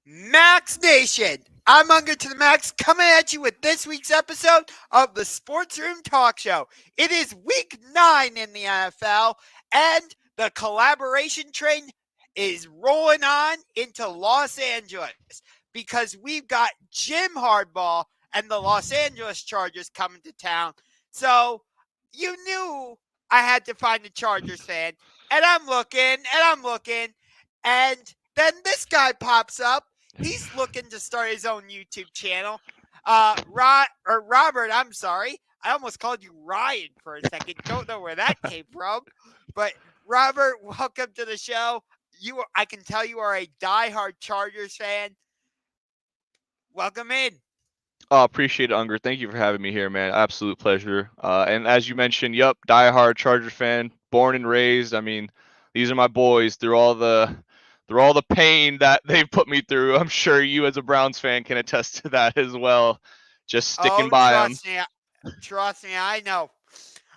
Max Nation, I'm Unger to the Max coming at you with this week's episode of the Sports Room Talk Show. It is week 9 in the NFL, and the collaboration train is rolling on into Los Angeles because we've got Jim Hardball and the Los Angeles Chargers coming to town. So you knew I had to find a Chargers fan, and I'm looking, and then this guy pops up. He's looking to start his own YouTube channel. Robert, I'm sorry. I almost called you Ryan for a second. Don't know where that came from. But Robert, welcome to the show. I can tell you are a diehard Chargers fan. Welcome in. Oh, appreciate it, Unger. Thank you for having me here, man. Absolute pleasure. And as you mentioned, yep, diehard Charger fan, born and raised. I mean, these are my boys through all the pain that they've put me through. I'm sure you, as a Browns fan, can attest to that as well. Just sticking Oh, by them. trust me, I know.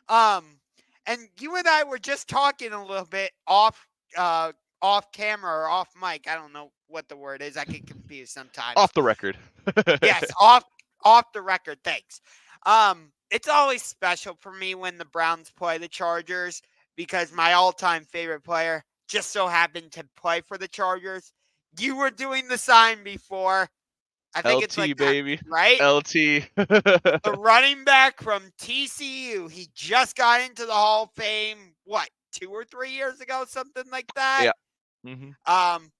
Um, and you and I were just talking a little bit off camera or off mic. I don't know what the word is. I get confused sometimes. Off the record. Yes, off the record. Thanks. It's always special for me when the Browns play the Chargers because my all-time favorite player just so happened to play for the Chargers. You were doing the sign before. I think it's LT, like that, baby. right? LT. The running back from TCU. He just got into the Hall of Fame, 2 or 3 years ago, something like that? Yeah. hmm Um,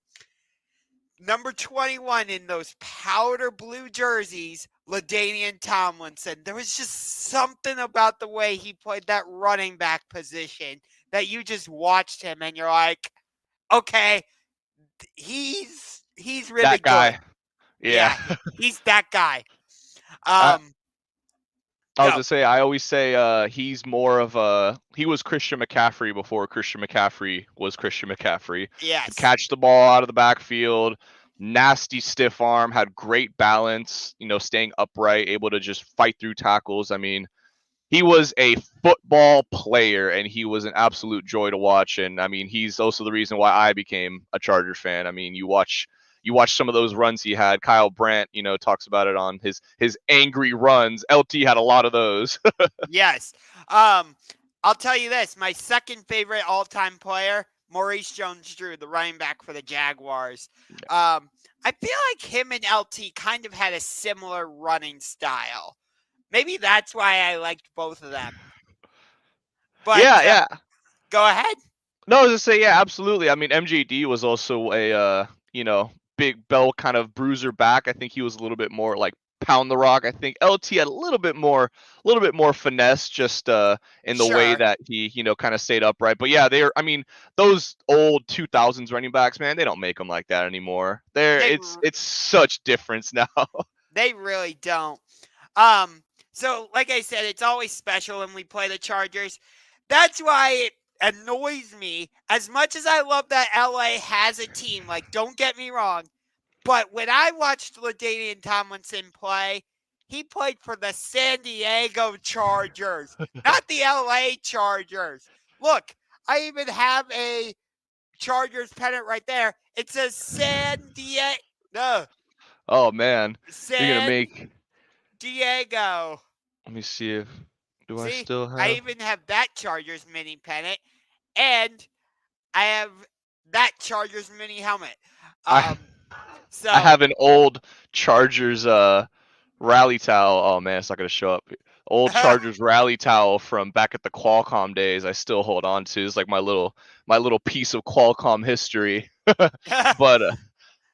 Number 21 in those powder blue jerseys, LaDainian Tomlinson. There was just something about the way he played that running back position that you just watched him and you're like, okay, he's really That good. guy. Yeah. Yeah, he's that guy. I, I was Go. gonna say, I always say he's more of he was Christian McCaffrey before Christian McCaffrey was Christian McCaffrey. Could Yes. catch the ball out of the backfield, nasty stiff arm, had great balance, staying upright, able to just fight through tackles. I mean, he was a football player and he was an absolute joy to watch. And I mean, he's also the reason why I became a Charger fan. I mean, you watch some of those runs he had. Kyle Brandt, talks about it on his angry runs. LT had a lot of those. Yes. Um, I'll tell you this. My second favorite all-time player, Maurice Jones-Drew, the running back for the Jaguars. I feel like him and LT kind of had a similar running style. Maybe that's why I liked both of them. But Yeah, yeah. go ahead. No, I was just say, yeah, absolutely. I mean, MJD was also a big bell kind of bruiser back. I think he was a little bit more like pound the rock. I think LT had a little bit more finesse, just in the way Sure. that he kind of stayed upright. But yeah, I mean, those old 2000s running backs, man, they don't make them like that anymore. They It's such difference now. they really don't. Um, so like I said, it's always special when we play the Chargers. That's why it annoys me as much as I love that LA has a team. Like, don't get me wrong, but when I watched LaDainian Tomlinson play, he played for the San Diego Chargers, not the LA Chargers. Look, I even have a Chargers pennant right there. It says Oh man, you're gonna San make. Diego. Let me see if do I See, still I have. even have that Chargers mini pennant, and I have that Chargers mini helmet. I Um, I so have an old Chargers rally towel. Oh man, it's not gonna show up. Old Chargers rally towel from back at the Qualcomm days. I still hold on to. It's like my little piece of Qualcomm history. But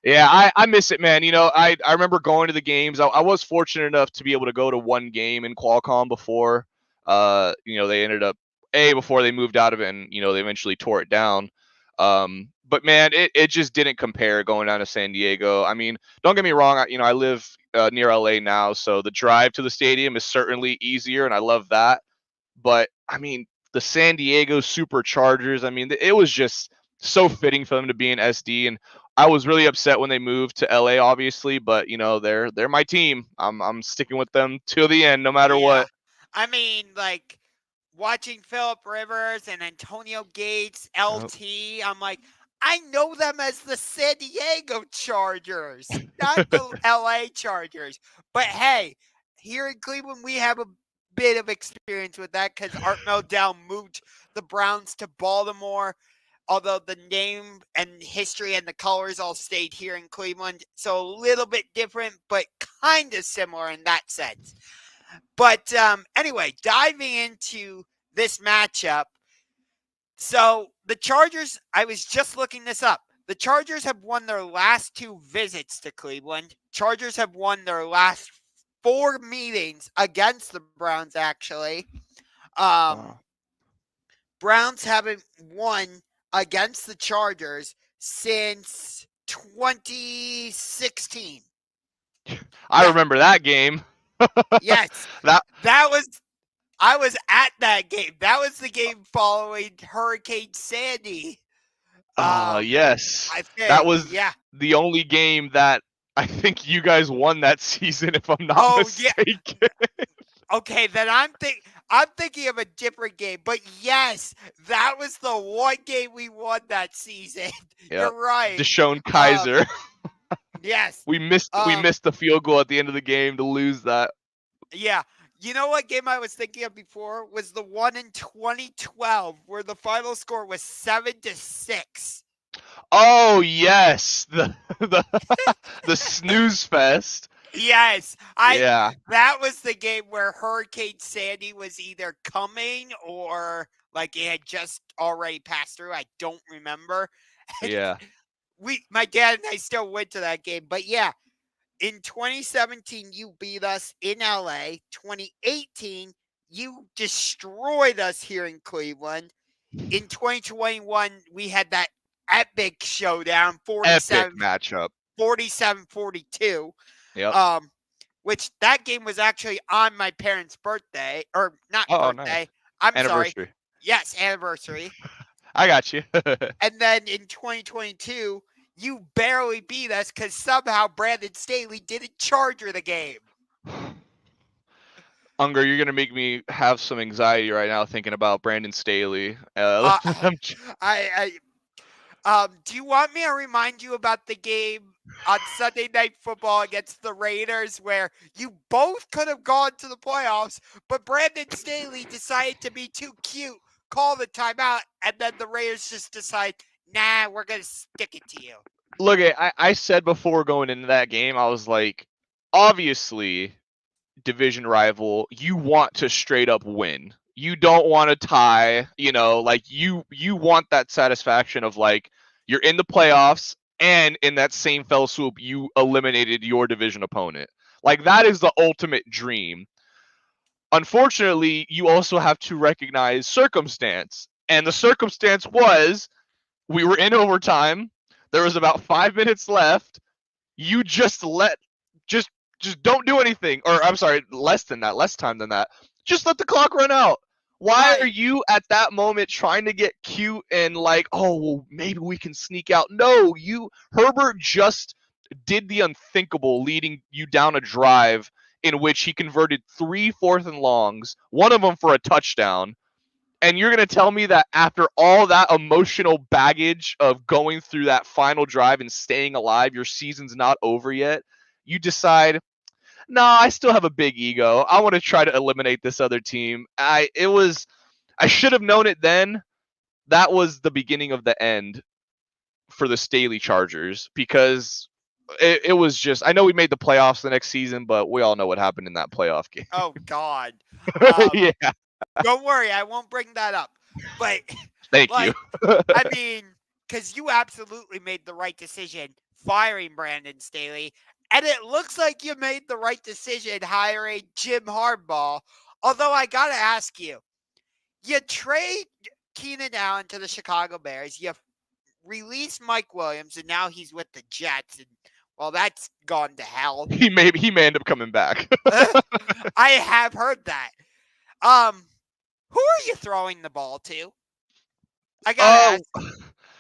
yeah, I miss it, man. I remember going to the games. I was fortunate enough to be able to go to one game in Qualcomm before. They ended up before they moved out of it, and they eventually tore it down. But man, it just didn't compare going down to San Diego. I mean, don't get me wrong. I live near LA now, so the drive to the stadium is certainly easier, and I love that. But I mean, the San Diego Superchargers. I mean, it was just so fitting for them to be in SD, and I was really upset when they moved to LA, obviously. But they're my team. I'm sticking with them till the end, no matter yeah, what. I mean, like watching Philip Rivers and Antonio Gates, Yep. LT. I'm like, I know them as the San Diego Chargers, not the LA Chargers. But hey, here in Cleveland, we have a bit of experience with that because Art Meldell moved the Browns to Baltimore. Although the name and history and the colors all stayed here in Cleveland. So a little bit different, but kind of similar in that sense. But anyway, diving into this matchup. So the Chargers, I was just looking this up. The Chargers have won their last 2 visits to Cleveland. Chargers have won their last 4 meetings against the Browns, actually. Wow. Browns haven't won against the Chargers since 2016. I Yeah. remember that game. Yes. That I was at that game. That was the game following Hurricane Sandy. yes. I That think, was yeah. the only game that I think you guys won that season, if I'm not Oh, yeah. mistaken. Okay, then I'm thinking of a different game. But yes, that was the one game we won that season. Yep. You're right. Deshaun Kaiser. Yes. we missed the field goal at the end of the game to lose that. Yeah. You know what game I was thinking of before was the one in 2012 where the final score was 7-6. Oh yes, the snooze fest. Yes, Yeah, that was the game where Hurricane Sandy was either coming or like it had just already passed through. I don't remember. And yeah. my dad and I still went to that game. But yeah, in 2017 you beat us in LA. 2018 you destroyed us here in Cleveland. In 2021 we had that epic showdown, Epic matchup. 47-42. Yep. Which that game was actually on my parents' birthday, or not Oh, nice. birthday. I'm sorry. Anniversary. Yes, anniversary. I got you. And then in 2022, you barely beat us because somehow Brandon Staley didn't charger the game. Unger, you're gonna make me have some anxiety right now thinking about Brandon Staley. Do you want me to remind you about the game on Sunday Night Football against the Raiders where you both could have gone to the playoffs, but Brandon Staley decided to be too cute, call the timeout, and then the Raiders just decide, nah, we're going to stick it to you. Look, I said before going into that game, I was like, obviously, division rival, you want to straight up win. You don't want to tie, like you want that satisfaction of like you're in the playoffs and in that same fell swoop you eliminated your division opponent. Like that is the ultimate dream. Unfortunately, you also have to recognize circumstance. And the circumstance was we were in overtime. There was about 5 minutes left. You just don't do anything. Or I'm sorry, less time than that. Just let the clock run out. Why Right. are you at that moment trying to get cute and like, oh, well, maybe we can sneak out? No, Herbert just did the unthinkable, leading you down a drive in which he converted 3 fourth and longs, one of them for a touchdown. And you're going to tell me that after all that emotional baggage of going through that final drive and staying alive, your season's not over yet? You decide, no, I still have a big ego. I want to try to eliminate this other team. I should have known it then. That was the beginning of the end for the Staley Chargers because it was just, I know we made the playoffs the next season, but we all know what happened in that playoff game. Oh, God. Yeah. Don't worry, I won't bring that up. But, Thank like, you. I mean, because you absolutely made the right decision firing Brandon Staley. And it looks like you made the right decision hiring Jim Harbaugh. Although I got to ask you, you trade Keenan Allen to the Chicago Bears. You release Mike Williams, and now he's with the Jets. And, well, that's gone to hell. He may end up coming back. I have heard that. Who are you throwing the ball to? I gotta ask.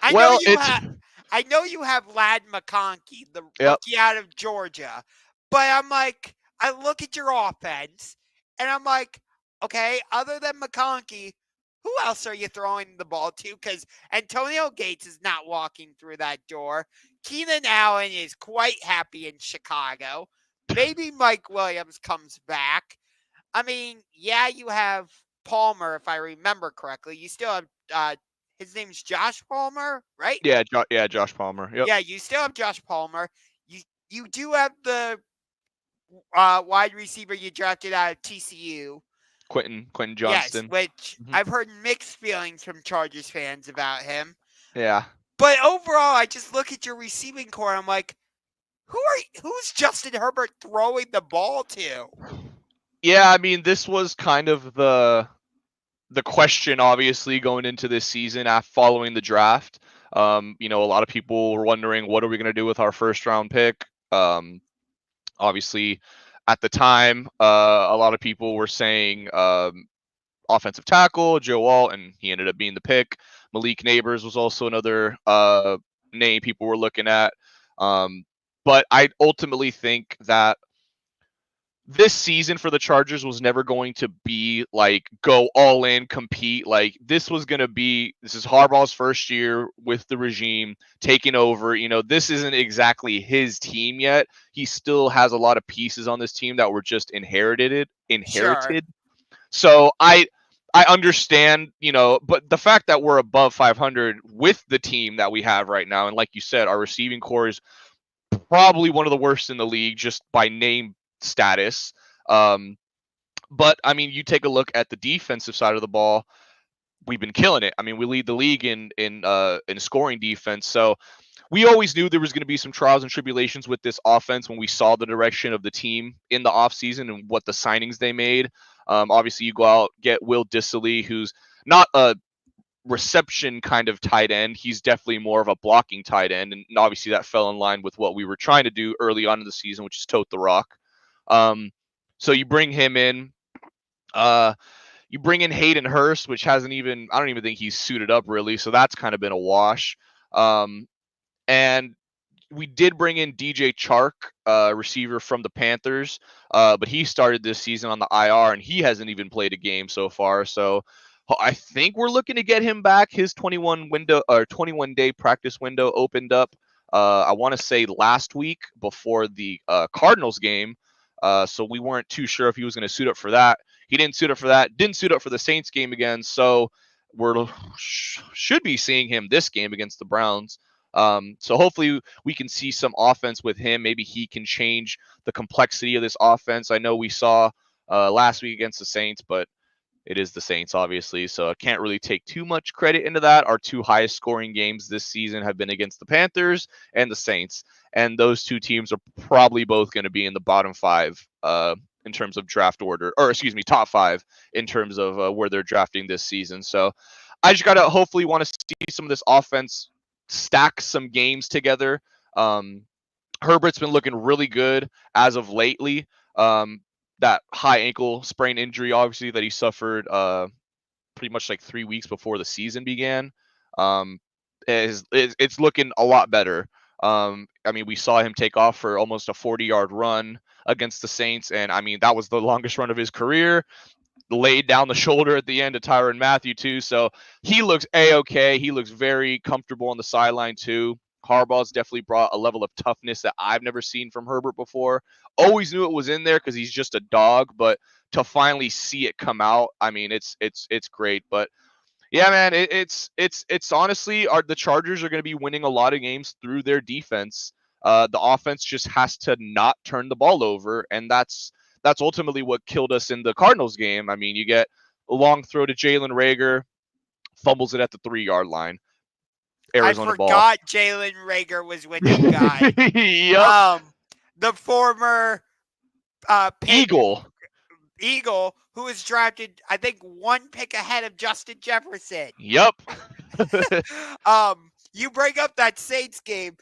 I know you have Ladd McConkey, the rookie out of Georgia, but I'm like, I look at your offense, and I'm like, okay, other than McConkey, who else are you throwing the ball to? Because Antonio Gates is not walking through that door. Keenan Allen is quite happy in Chicago. Maybe Mike Williams comes back. I mean, yeah, you have Palmer, if I remember correctly. You still have his name's Josh Palmer, right? Yeah, Josh Palmer. Yep. Yeah, you still have Josh Palmer. You do have the wide receiver you drafted out of TCU. Quentin Yes, Johnston. which Mhm. I've heard mixed feelings from Chargers fans about him. Yeah. But overall, I just look at your receiving core. I'm like, who's Justin Herbert throwing the ball to? Yeah, I mean, this was kind of the question, obviously, going into this season after following the draft. A lot of people were wondering, what are we going to do with our first round pick? Obviously, at the time, a lot of people were saying offensive tackle, Joe Alt, and he ended up being the pick. Malik Neighbors was also another name people were looking at. But I ultimately think that this season for the Chargers was never going to be like go all in, compete. Like this is Harbaugh's first year with the regime taking over. This isn't exactly his team yet. He still has a lot of pieces on this team that were just inherited. Sure. So I understand, but the fact that we're above 500 with the team that we have right now, and like you said, our receiving core is probably one of the worst in the league just by name status. Um, but I mean, you take a look at the defensive side of the ball. We've been killing it. I mean, we lead the league in scoring defense. So we always knew there was going to be some trials and tribulations with this offense when we saw the direction of the team in the offseason and what the signings they made. Obviously, you go out, get Will Dissily, who's not a reception kind of tight end. He's definitely more of a blocking tight end. And obviously, that fell in line with what we were trying to do early on in the season, which is tote the rock. So you bring him in. You bring in Hayden Hurst, which I don't even think he's suited up really. So that's kind of been a wash. And we did bring in DJ Chark, receiver from the Panthers, but he started this season on the IR and he hasn't even played a game so far. So I think we're looking to get him back. His 21 day practice window opened up. I want to say last week before the Cardinals game. So we weren't too sure if he was going to suit up for that. He didn't suit up for that. Didn't suit up for the Saints game again. So should be seeing him this game against the Browns. So hopefully we can see some offense with him. Maybe he can change the complexity of this offense. I know we saw last week against the Saints, but it is the Saints, obviously. So I can't really take too much credit into that. Our two highest scoring games this season have been against the Panthers and the Saints. And those two teams are probably both going to be in the bottom five in terms of draft order, or excuse me, top five in terms of where they're drafting this season. So I just got to hopefully want to see some of this offense stack some games together. Herbert's been looking really good as of lately. That high ankle sprain injury, obviously, that he suffered pretty much like 3 weeks before the season began, it's looking a lot better. I mean, we saw him take off for almost a 40-yard run against the Saints, and I mean, that was the longest run of his career. Laid down the shoulder at the end of Tyrann Mathieu too, so he looks a-okay. He looks very comfortable on the sideline too. Harbaugh's definitely brought a level of toughness that I've never seen from Herbert before. Always knew it was in there because he's just a dog, but to finally see it come out, I mean, it's great. But yeah, man, it's honestly, the Chargers are going to be winning a lot of games through their defense. The offense just has to not turn the ball over, and that's ultimately what killed us in the Cardinals game. I mean, you get a long throw to Jalen Reagor, fumbles it at the 3-yard line. I Arizona ball. forgot Jalen Reagor was with you guys. Yep. The former Eagle, who was drafted, I think, one pick ahead of Justin Jefferson. Yep. You bring up that Saints game.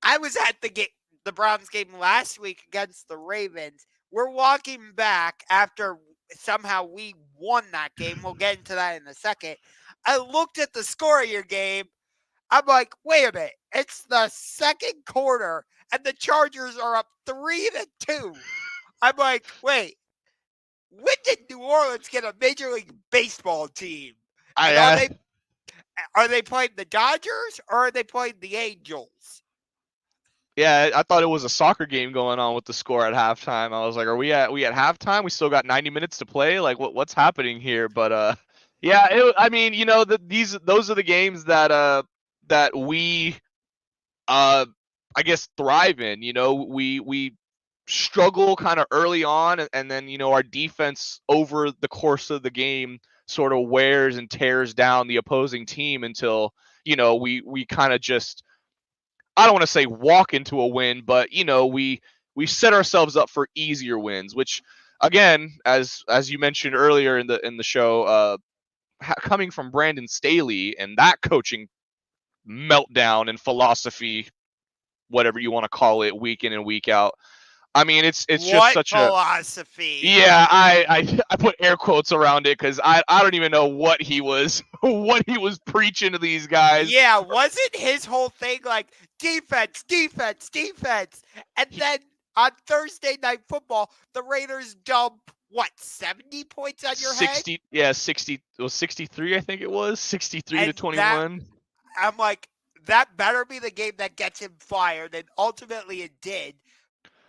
I was at the Browns game last week against the Ravens. We're walking back after somehow we won that game. We'll get into that in a second. I looked at the score of your game. I'm like, wait a minute. It's the second quarter, and the Chargers are up 3-2. I'm like, wait. When did New Orleans get a Major League Baseball team? And I are they playing the Dodgers or are they playing the Angels? Yeah, I thought it was a soccer game going on with the score at halftime. I was like, are we at halftime? We still got 90 minutes to play? Like what's happening here? But yeah, I mean, those are the games that we uh I guess thrive in. We struggle kind of early on, and then our defense over the course of the game sort of wears and tears down the opposing team until we kind of just, I don't want to say walk into a win, but we set ourselves up for easier wins, which again, as you mentioned earlier in the show, coming from Brandon Staley and that coaching meltdown and philosophy, whatever you want to call it, week in and week out. I mean, it's just What such a, philosophy? yeah. I put air quotes around it because I don't even know what he was what he was preaching to these guys. Yeah, wasn't his whole thing like defense, defense, defense? And He, then on Thursday Night Football, the Raiders dump, what, 70 points on your head? 60, yeah, 60, it was 63, I think it was 63 to And that, 21. I'm like, that better be the game that gets him fired. And ultimately it did.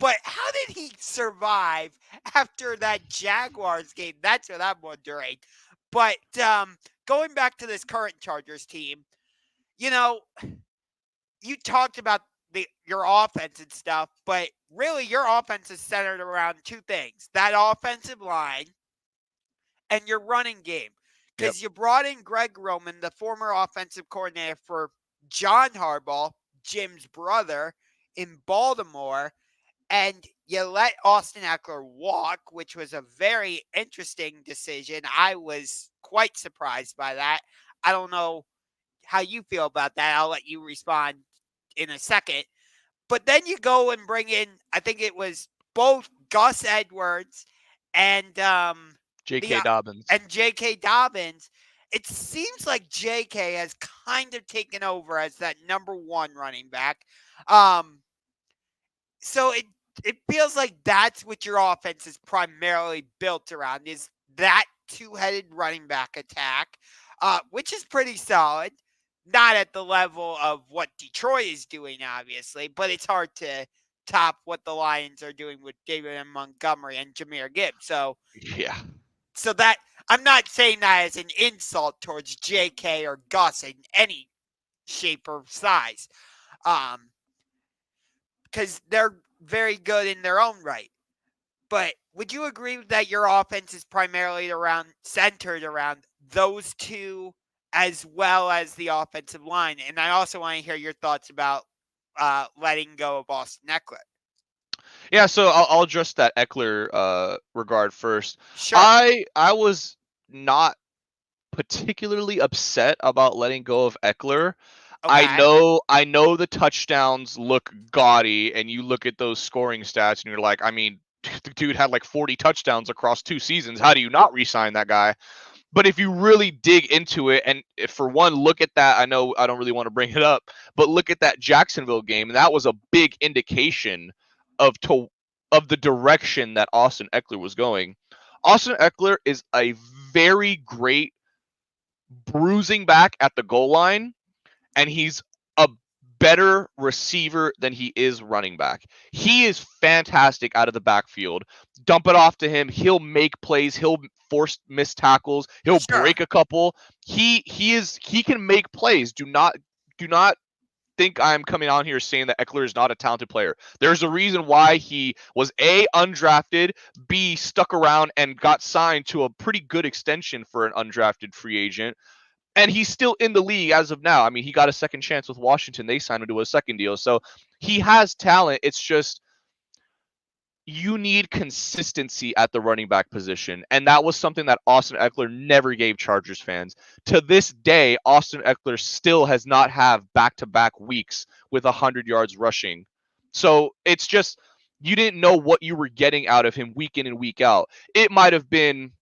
But how did he survive after that Jaguars game? That's what I'm wondering. But going back to this current Chargers team, you know, you talked about your offense and stuff, but really your offense is centered around two things: that offensive line and your running game. Yep. Because you brought in Greg Roman, the former offensive coordinator for John Harbaugh, Jim's brother, in Baltimore, and you let Austin Eckler walk, which was a very interesting decision. I was quite surprised by that. I don't know how you feel about that. I'll let you respond in a second. But then you go and bring in, I think it was both Gus Edwards and the J.K. Dobbins. and J.K. Dobbins. It seems like J.K. has kind of taken over as that number one running back. Um, so it feels like that's what your offense is primarily built around, is that two-headed running back attack, which is pretty solid. Not at the level of what Detroit is doing, obviously, but it's hard to top what the Lions are doing with David and Montgomery and Jahmyr Gibbs. Yeah. So that, I'm not saying that as an insult towards JK or Gus in any shape or size, because they're very good in their own right. But would you agree that your offense is primarily centered around those two as well as the offensive line? And I also want to hear your thoughts about letting go of Austin Eckler. Yeah, so I'll address that Eckler regard first. Sure. I was not particularly upset about letting go of Eckler. Okay. I know the touchdowns look gaudy, and you look at those scoring stats and you're like, I mean, the dude had like 40 touchdowns across 2 seasons. How do you not re-sign that guy? But if you really dig into it, and if for one, look at that, I know I don't really want to bring it up, but look at that Jacksonville game, and that was a big indication of to of the direction that Austin Eckler was going. Austin Eckler is a very great bruising back at the goal line, and he's a better receiver than he is running back. He is fantastic out of the backfield. Dump it off to him. He'll make plays. He'll force missed tackles. He'll Sure. break a couple. He can make plays. Do not think I'm coming on here saying that Eckler is not a talented player. There's a reason why he was A, undrafted, B, stuck around and got signed to a pretty good extension for an undrafted free agent, and he's still in the league as of now. I mean, he got a second chance with Washington. They signed him to a second deal. So he has talent. It's just you need consistency at the running back position. And that was something that Austin Eckler never gave Chargers fans. To this day, Austin Eckler still has not have back-to-back weeks with 100 yards rushing. So it's just you didn't know what you were getting out of him week in and week out. It might have been,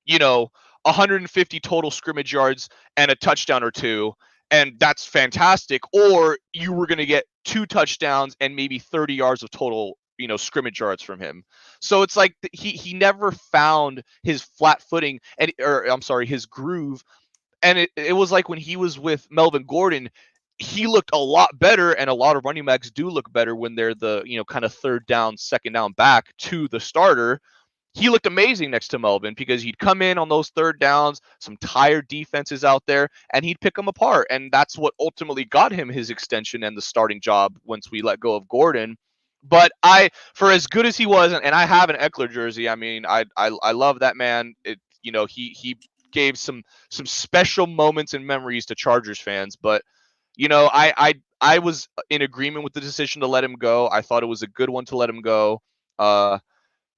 you know, 150 total scrimmage yards and a touchdown or two, and that's fantastic. Or you were going to get 2 touchdowns and maybe 30 yards of total, scrimmage yards from him. So it's like he never found his flat footing, and or I'm sorry, his groove and it was like when he was with Melvin Gordon, he looked a lot better, and a lot of running backs do look better when they're the, kind of third down, second down back to the starter. He looked amazing next to Melvin because he'd come in on those third downs, some tired defenses out there, and he'd pick them apart. And that's what ultimately got him his extension and the starting job once we let go of Gordon. But for as good as he was, and I have an Eckler jersey. I mean, I love that man. He gave some special moments and memories to Chargers fans. But I was in agreement with the decision to let him go. I thought it was a good one to let him go.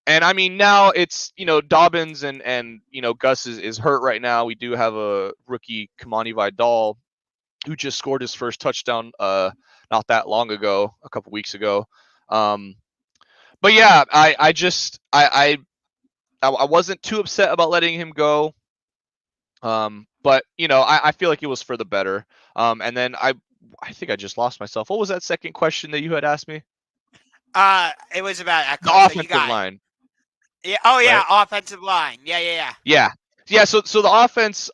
And I mean, now it's, Dobbins and Gus is hurt right now. We do have a rookie, Kamani Vidal, who just scored his first touchdown not that long ago, a couple weeks ago. But yeah, I wasn't too upset about letting him go. But I feel like it was for the better. And then I think I just lost myself. What was that second question that you had asked me? It was about Eckler. The offensive line. Yeah. Oh yeah, right? offensive line. Yeah. Yeah. So the offense.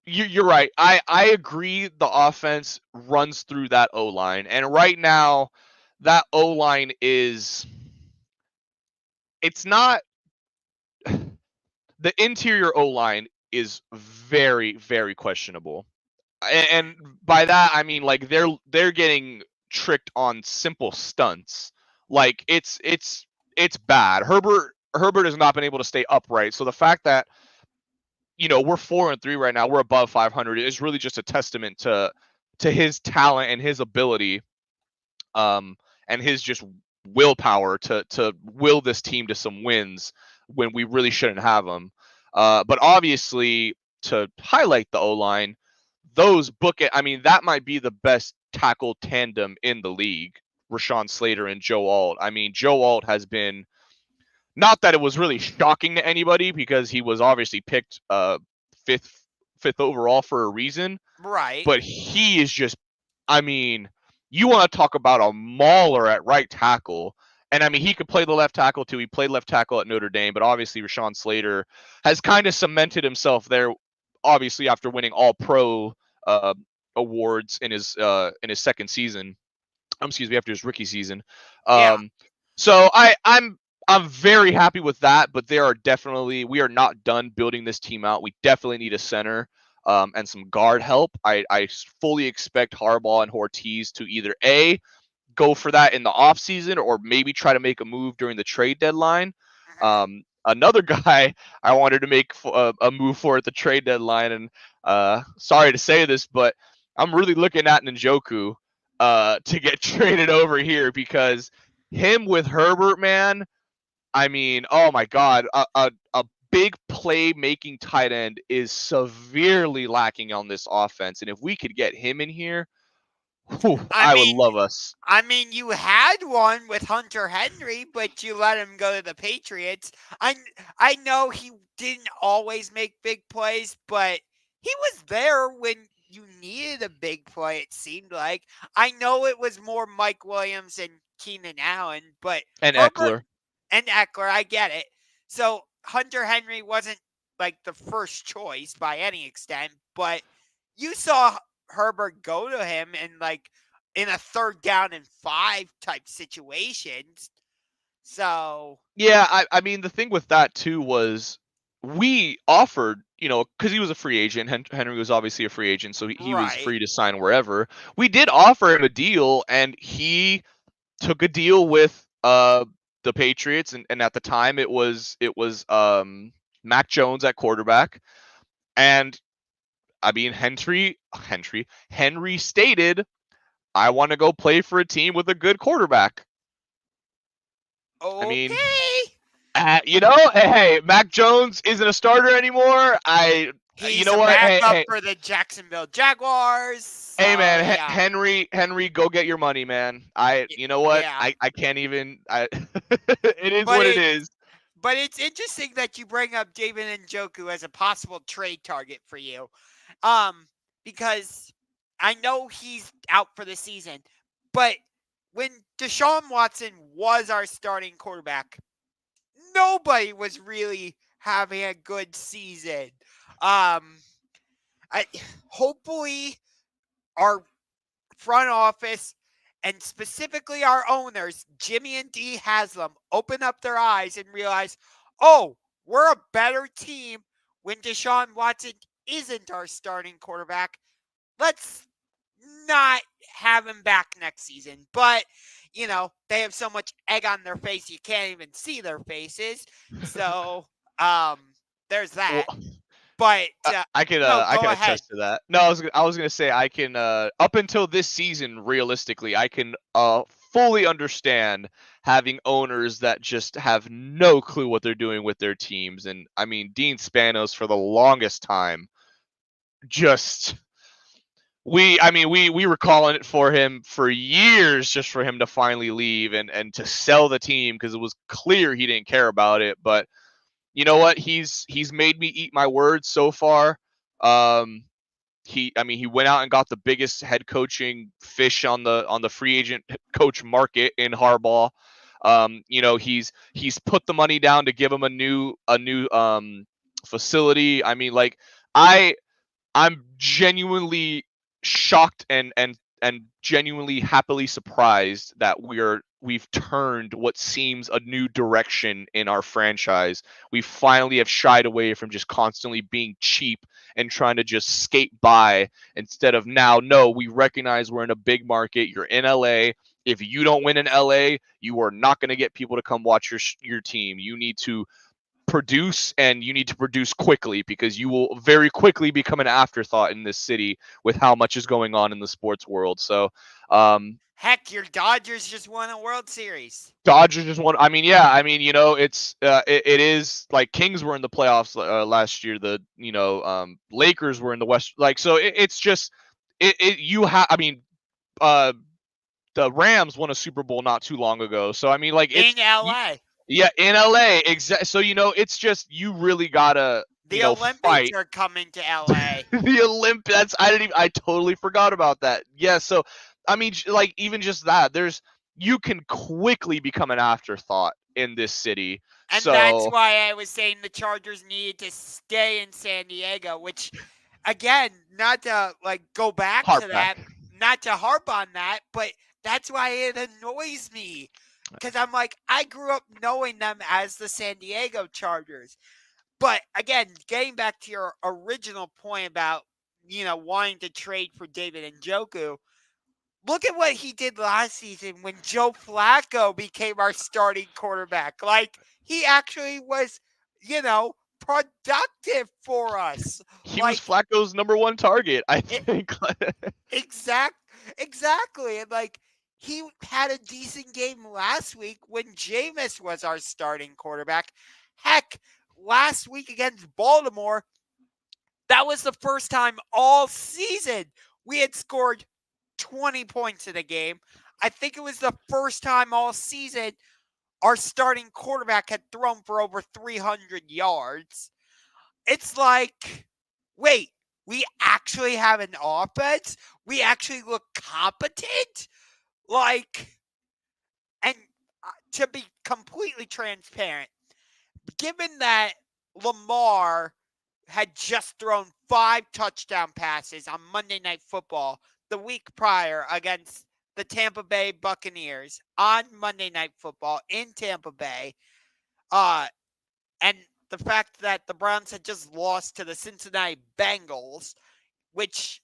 You're right. I agree. The offense runs through that O line, and right now, that O line is. It's not. The interior O line is very, very questionable, and by that I mean like they're getting tricked on simple stunts. Like it's bad. Herbert has not been able to stay upright. So the fact that we're 4-3 right now, we're above 500, is really just a testament to his talent and his ability, and his just willpower to will this team to some wins when we really shouldn't have them. But obviously, to highlight the O line, I mean, that might be the best tackle tandem in the league. Rashawn Slater and Joe Alt. I mean, Joe Alt has been, not that it was really shocking to anybody because he was obviously picked fifth overall for a reason. Right. But he is just, I mean, you want to talk about a mauler at right tackle. And I mean, he could play the left tackle too. He played left tackle at Notre Dame, but obviously Rashawn Slater has kind of cemented himself there. Obviously, after winning All Pro awards in his second season, excuse me, after his rookie season. Yeah. So I'm very happy with that, but we are not done building this team out. We definitely need a center and some guard help. I fully expect Harbaugh and Ortiz to either go for that in the offseason or maybe try to make a move during the trade deadline. Another guy I wanted to make a move for at the trade deadline, and sorry to say this, but I'm really looking at Njoku to get traded over here because him with Herbert, man, I mean, oh my God, a big play making tight end is severely lacking on this offense. And if we could get him in here, I would love us. I mean, you had one with Hunter Henry, but you let him go to the Patriots. I know he didn't always make big plays, but he was there when you needed a big play, it seemed like. I know it was more Mike Williams and Keenan Allen, but And Herbert Eckler. and Eckler, I get it. So Hunter Henry wasn't like the first choice by any extent, but you saw Herbert go to him and like in a third down and 5 type situations. So yeah, I mean the thing with that too was we offered, because he was a free agent. Henry was obviously a free agent, so he was right. free to sign wherever. We did offer him a deal, and he took a deal with the Patriots, and at the time it was Mac Jones at quarterback, and I mean Henry stated, I want to go play for a team with a good quarterback. I mean, Okay. hey, Mac Jones isn't a starter anymore. You He's know a what? backup Hey, for the Jacksonville Jaguars. So, hey, man, yeah. Henry, go get your money, man. You know what? Yeah. I can't even. It is But what it is. But it's interesting that you bring up David Njoku as a possible trade target for you. Because I know he's out for the season, but when Deshaun Watson was our starting quarterback, nobody was really having a good season. Hopefully, our front office and specifically our owners, Jimmy and Dee Haslam, open up their eyes and realize, oh, we're a better team when Deshaun Watson isn't our starting quarterback. Let's not have him back next season. But, they have so much egg on their face you can't even see their faces. So, there's Well, that. But no, I go can ahead. attest to that. No, I was gonna say I can up until this season, realistically, I can fully understand having owners that just have no clue what they're doing with their teams. And I mean, Dean Spanos for the longest time just we were calling it for him for years just for him to finally leave and to sell the team because it was clear he didn't care about it. But you know what? He's made me eat my words so far. Um, he went out and got the biggest head coaching fish on the free agent coach market in Harbaugh. He's put the money down to give him a new facility. I mean, like I I'm genuinely shocked and genuinely happily surprised that we've turned what seems a new direction in our franchise. We finally have shied away from just constantly being cheap and trying to just skate by instead of now, no, we recognize we're in a big market. You're in LA. If you don't win in LA, you are not going to get people to come watch your team. You need to produce, and you need to produce quickly because you will very quickly become an afterthought in this city with how much is going on in the sports world. So Heck, your Dodgers just won a World Series. Dodgers just won. I mean, yeah, I mean, it is like Kings were in the playoffs last year. The Lakers were in the West. Like, so it's just you have. I mean, uh, the Rams won a Super Bowl not too long ago. So I mean, like it's In LA. yeah, in LA, exactly. So it's just you really gotta The Olympics fight. are coming to LA. The Olympics. I totally forgot about that. Yeah, so I mean, like even just that, you can quickly become an afterthought in this city. And that's So why I was saying the Chargers needed to stay in San Diego, which, again, not to go back to harp that, back. not to harp on that, but that's why it annoys me. Because I'm like, I grew up knowing them as the San Diego Chargers. But again, getting back to your original point about, wanting to trade for David Njoku, look at what he did last season when Joe Flacco became our starting quarterback. Like, he actually was, productive for us. He was Like, Flacco's number one target, I think. exact, exactly. And he had a decent game last week when Jameis was our starting quarterback. Heck, last week against Baltimore, that was the first time all season we had scored 20 points in a game. I think it was the first time all season our starting quarterback had thrown for over 300 yards. It's like, wait, we actually have an offense? We actually look competent? And to be completely transparent, given that Lamar had just thrown 5 touchdown passes on Monday Night Football the week prior against the Tampa Bay Buccaneers on Monday Night Football in Tampa Bay. And the fact that the Browns had just lost to the Cincinnati Bengals, which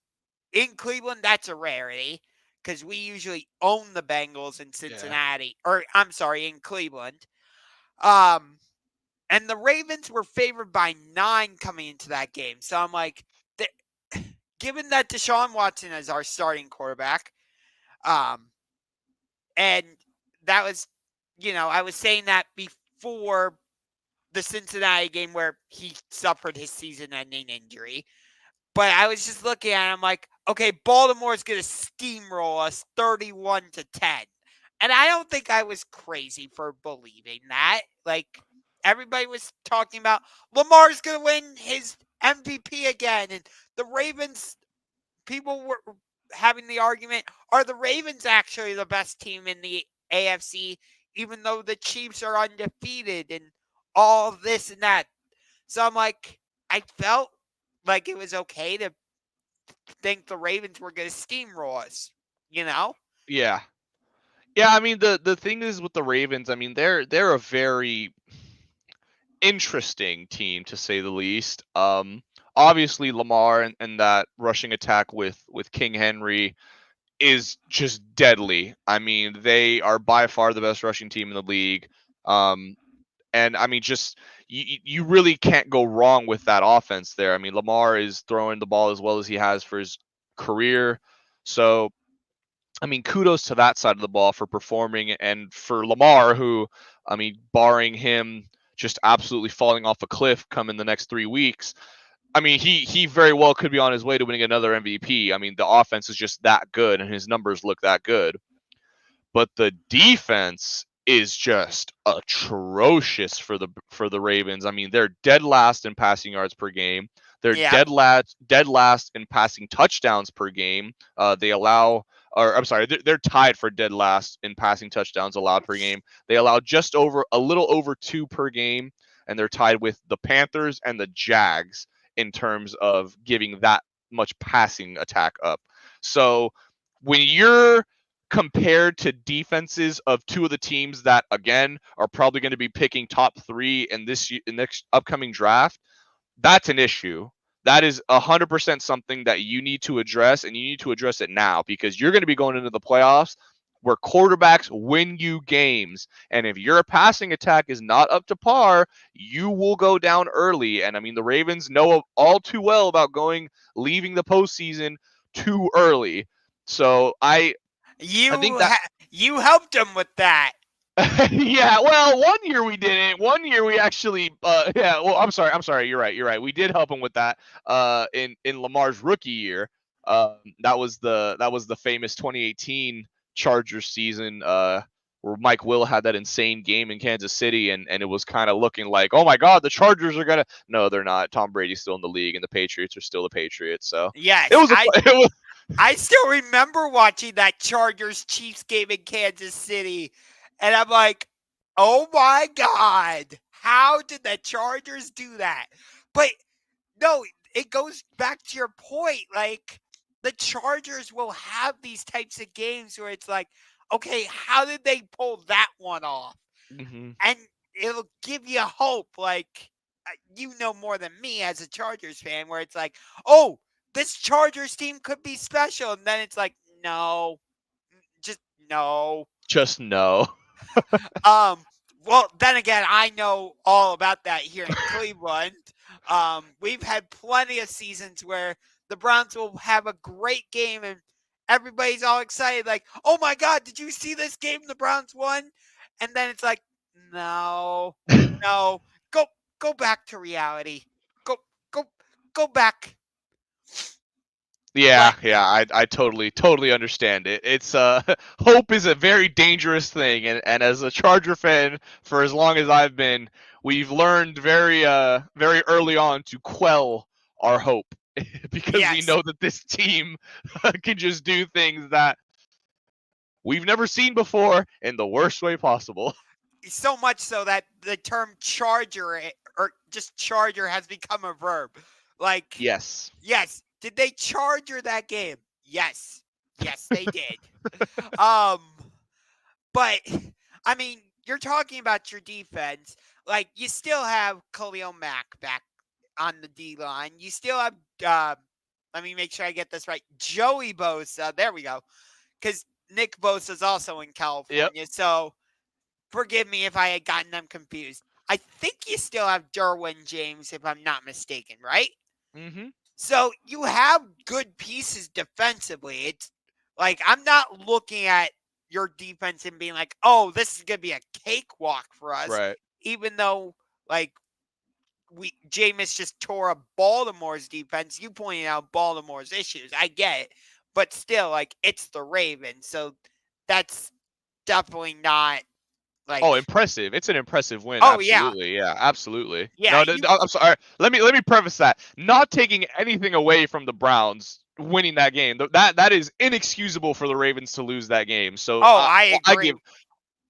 in Cleveland, that's a rarity because we usually own the Bengals in Cincinnati, or I'm sorry, in Cleveland. And the Ravens were favored by 9 coming into that game. So I'm like, given that Deshaun Watson is our starting quarterback, and that was, I was saying that before the Cincinnati game where he suffered his season-ending injury. But I was just looking at it, I'm like, okay, Baltimore's going to steamroll us 31-10. And I don't think I was crazy for believing that. Like, everybody was talking about Lamar's going to win his MVP again. And the Ravens, people were having the argument, are the Ravens actually the best team in the AFC, even though the Chiefs are undefeated and all this and that? So I'm like, I felt like it was okay to think the Ravens were going to steamroll us, you know? Yeah. Yeah, I mean the thing is with the Ravens, I mean they're a very interesting team to say the least. Obviously Lamar and that rushing attack with King Henry is just deadly. I mean, they are by far the best rushing team in the league. Um, and I mean, just you really can't go wrong with that offense there. I mean, Lamar is throwing the ball as well as he has for his career. So, I mean, kudos to that side of the ball for performing, and for Lamar, who, I mean, barring him just absolutely falling off a cliff come in the next 3 weeks, I mean, he very well could be on his way to winning another MVP. I mean, the offense is just that good, and his numbers look that good. But the defense is just atrocious for the Ravens. I mean, they're dead last in passing yards per game. They're Yeah. dead last in passing touchdowns per game. They allow, or I'm sorry, they're tied for dead last in passing touchdowns allowed per game. They allow just over a little over 2 per game, and they're tied with the Panthers and the Jags in terms of giving that much passing attack up. So when you're compared to defenses of two of the teams that again are probably going to be picking top 3 in in next upcoming draft, that's an issue. That is 100% something that you need to address, and you need to address it now, because you're going to be going into the playoffs where quarterbacks win you games. And if your passing attack is not up to par, you will go down early. And I mean, the Ravens know all too well about leaving the postseason too early. So I think that You helped him with that. yeah, well, one year we didn't. One year we actually yeah, well, I'm sorry, you're right. We did help him with that in Lamar's rookie year. That was the famous 2018 Chargers season where Mike Will had that insane game in Kansas City, and it was kind of looking like, "Oh my god, the Chargers are going to." No, they're not. Tom Brady's still in the league and the Patriots are still the Patriots. So, it Yes, was a it was I still remember watching that Chargers Chiefs game in Kansas City, and I'm like, oh my God, how did the Chargers do that? But no, it goes back to your point. Like, the Chargers will have these types of games where it's like, okay, how did they pull that one off? Mhm. And it'll give you hope. Like, you know more than me as a Chargers fan, where it's like, oh, this Chargers team could be special. And then it's like, no, just no. Just no. Well, then again, I know all about that here in Cleveland. We've had plenty of seasons where the Browns will have a great game and everybody's all excited, like, oh my God, did you see this game the Browns won? And then it's like, no, no, go back to reality. Go go go back. Yeah, But yeah, I totally understand it. It's hope is a very dangerous thing, and as a Charger fan for as long as I've been, we've learned very early on to quell our hope because we yes, know that this team can just do things that we've never seen before in the worst way possible. so much so that the term charger or just charger has become a verb. Like, Yes. yes, did they charger that game? Yes. Yes, they did. um but I mean, you're talking about your defense. Like, you still have Khalil Mack back on the D line. You still have let me make sure I get this right. Joey Bosa. There we go. Cuz Nick Bosa is also in Yep. California. So forgive me if I had gotten them confused. I think you still have Derwin James, if I'm not mistaken, right? Mhm. So you have good pieces defensively. It's like, I'm not looking at your defense and being like, oh, this is going to be a cakewalk for us, Right. even though, like, Jameis just tore up Baltimore's defense. You pointed out Baltimore's issues. I get it. But still, like, it's the Ravens. So that's definitely not Oh, like, impressive! It's an impressive win. oh, yeah. Absolutely, yeah, absolutely. Yeah. No, I'm sorry. Let me preface that. Not taking anything away from the Browns winning that game. That is inexcusable for the Ravens to lose that game. So Oh, I I agree. give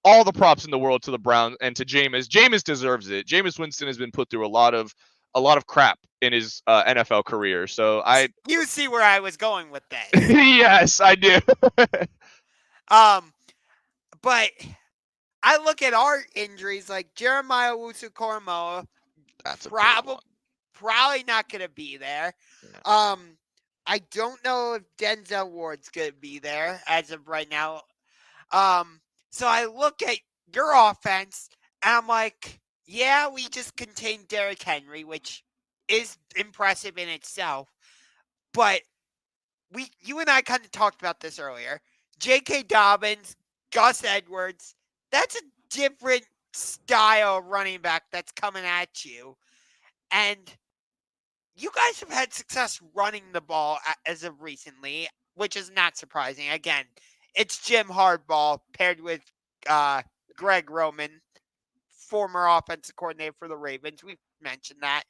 all the props in the world to the Browns and to Jameis. Jameis deserves it. Jameis Winston has been put through a lot of a lot of crap in his NFL career. So You see where I was going with this. yes, I do. Um, but I look at our injuries like Jeremiah Owusu-Koramoah, That's a big probably one. probably not going to be there. Yeah. I don't know if Denzel Ward's going to be there as of right now. So I look at your offense and I'm like, yeah, we just contained Derrick Henry, which is impressive in itself. But you and I kind of talked about this earlier. J.K. Dobbins, Gus Edwards, that's a different style of running back that's coming at you. And you guys have had success running the ball as of recently, which is not surprising. Again, it's Jim Harbaugh paired with Greg Roman, former offensive coordinator for the Ravens. We've mentioned that.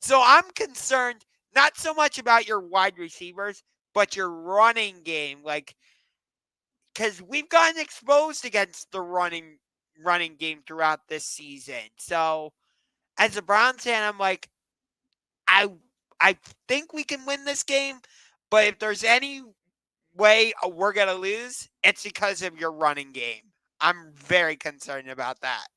So I'm concerned not so much about your wide receivers, but your running game. Like, because we've gotten exposed against the running game throughout this season. So as a Browns fan, I'm like, I I think we can win this game, but if there's any way we're gonna lose, it's because of your running game. I'm very concerned about that.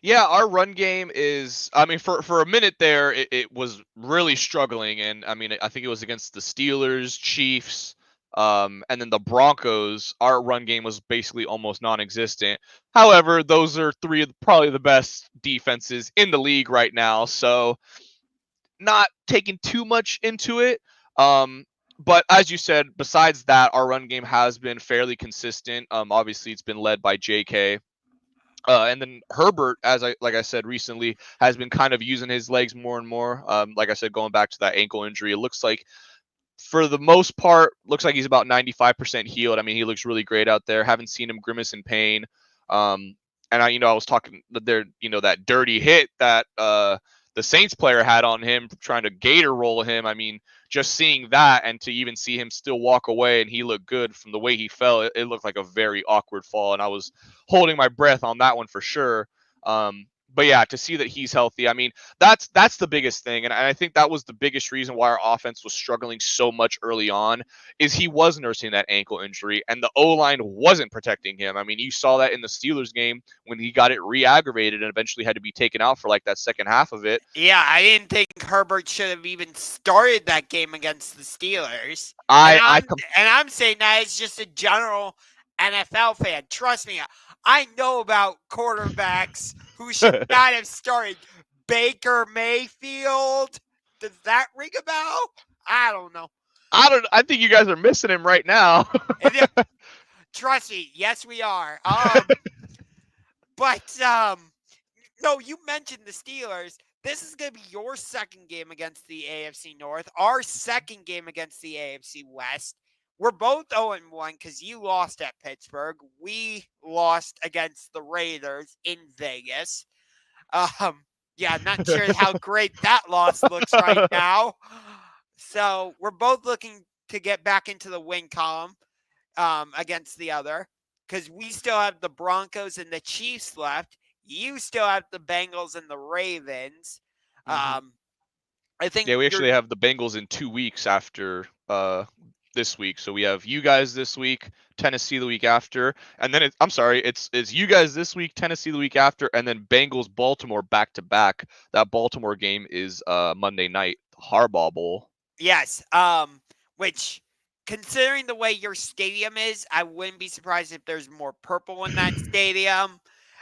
Yeah, our run game is. I mean, for a minute there, it was really struggling, and I mean, I think it was against the Steelers, Chiefs, and then the Broncos. Our run game was basically almost non-existent. However, those are three of probably the best defenses in the league right now. So not taking too much into it. But as you said, besides that, our run game has been fairly consistent. Obviously, it's been led by J.K. And then Herbert, like I said recently, has been kind of using his legs more and more. Like I said, going back to that ankle injury, it looks like for the most part, looks like he's about 95% healed. I mean, he looks really great out there. Haven't seen him grimace in pain. Um, and I was talking there, that dirty hit that the Saints player had on him, trying to gator roll him. I mean, just seeing that and to even see him still walk away and he looked good from the way he fell, it looked like a very awkward fall. And I was holding my breath on that one for sure. But yeah, to see that he's healthy, I mean, that's the biggest thing, and I think that was the biggest reason why our offense was struggling so much early on, is he was nursing that ankle injury, and the O line wasn't protecting him. I mean, you saw that in the Steelers game when he got it re-aggravated and eventually had to be taken out for like that second half of it. Yeah, I didn't think Herbert should have even started that game against the Steelers. I I com- And I'm saying that as just a general NFL fan. Trust me, I know about quarterbacks who should not have started. Baker Mayfield. Does that ring a bell? I don't know. I think you guys are missing him right now. Trust me, yes we are. But no, you mentioned the Steelers. This is going to be your second game against the AFC North. Our second game against the AFC West. We're both 0-1 because you lost at Pittsburgh. We lost against the Raiders in Vegas. Yeah, I'm not sure how great that loss looks right now. So we're both looking to get back into the win column against the other, because we still have the Broncos and the Chiefs left. You still have the Bengals and the Ravens. Mhm. I think Yeah, we you're actually have the Bengals in 2 weeks after this week. So we have you guys this week, Tennessee the week after, and then I'm sorry, it's you guys this week, Tennessee the week after, and then Bengals Baltimore back to back. That Baltimore game is Monday night, the Harbaugh Bowl. yes. Which, considering the way your stadium is, I wouldn't be surprised if there's more purple in that stadium.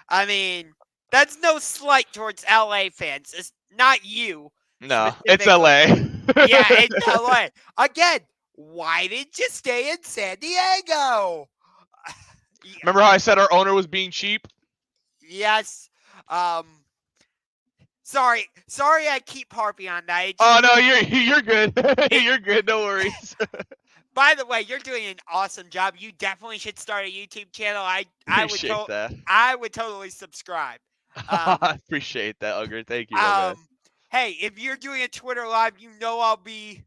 I mean, that's no slight towards LA fans. It's not you No, it's specifically. LA. Yeah, it's LA. Again, why did you stay in San Diego? Remember how I said our owner was being cheap? Yes. Um. Sorry. I keep harping on that. Oh no, you're good. You're good. No worries. By the way, you're doing an awesome job. You definitely should start a YouTube channel. Appreciate that. I would totally subscribe. I appreciate that, Unger. Thank you, my man. Hey, if you're doing a Twitter live, you know I'll be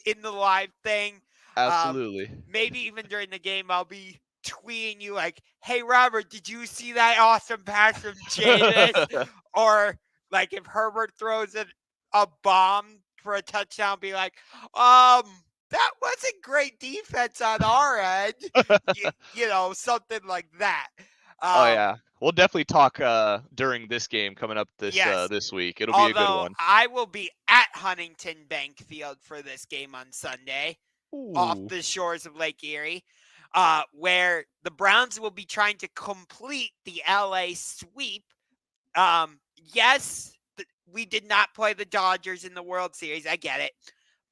in the live thing. Absolutely. Maybe even during the game, I'll be tweeting you like, "Hey, Robert, did you see that awesome pass from Jameis?" Or like if Herbert throws it a bomb for a touchdown, be like, that wasn't great defense on our end. Something like that. Oh Um, yeah, we'll definitely talk during this game coming up yes. this week. It'll be a good Although one. I will be at Huntington Bank Field for this game on Sunday, off Ooh. the shores of Lake Erie, where the Browns will be trying to complete the LA sweep. Yes, we did not play the Dodgers in the World Series. I get it.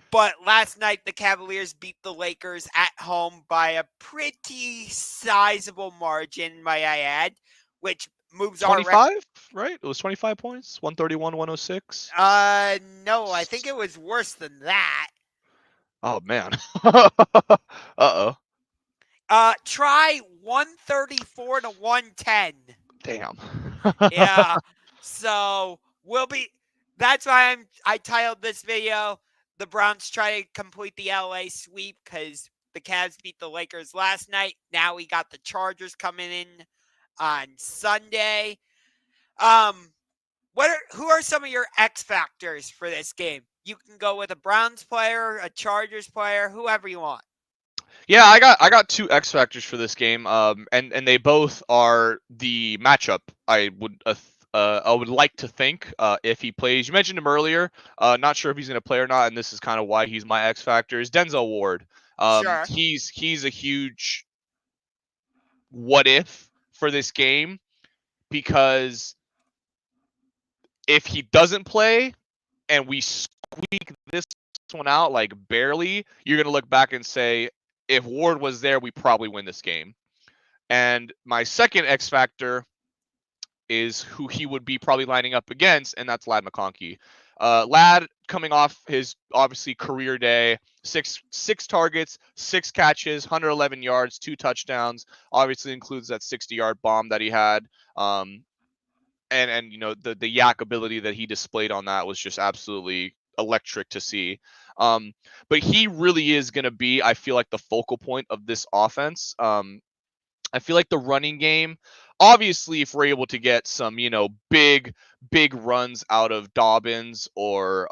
But last night, the Cavaliers beat the Lakers at home by a pretty sizable margin, might I add, which moves our record. 25, right? It was 25 points, 131-106. No, I think it was worse than that. Oh man. Uh-oh. Try 134 to 110. Damn. Yeah. So that's why I titled this video, "The Browns try to complete the LA sweep," because the Cavs beat the Lakers last night. Now we got the Chargers coming in on Sunday. Who are some of your X factors for this game? You can go with a Browns player, a Chargers player, whoever you want. Yeah, I got two X factors for this game. And they both are the matchup. I would like to think if he plays. You mentioned him earlier. Not sure if he's going to play or not, and this is kind of why he's my X factor. Is Denzel Ward. Sure. He's a huge what if for this game because if he doesn't play and we squeak this one out like barely, you're gonna look back and say, if Ward was there, we probably win this game. And my second X factor is who he would be probably lining up against, and that's Lad McConkey. Lad coming off his obviously career day, six targets, 6 catches, 111 yards, 2 touchdowns. Obviously includes that 60-yard bomb that he had. And the yak ability that he displayed on that was just absolutely electric to see. But he really is going to be, I feel like, the focal point of this offense. I feel like the running game, obviously, if we're able to get some, big runs out of Dobbins or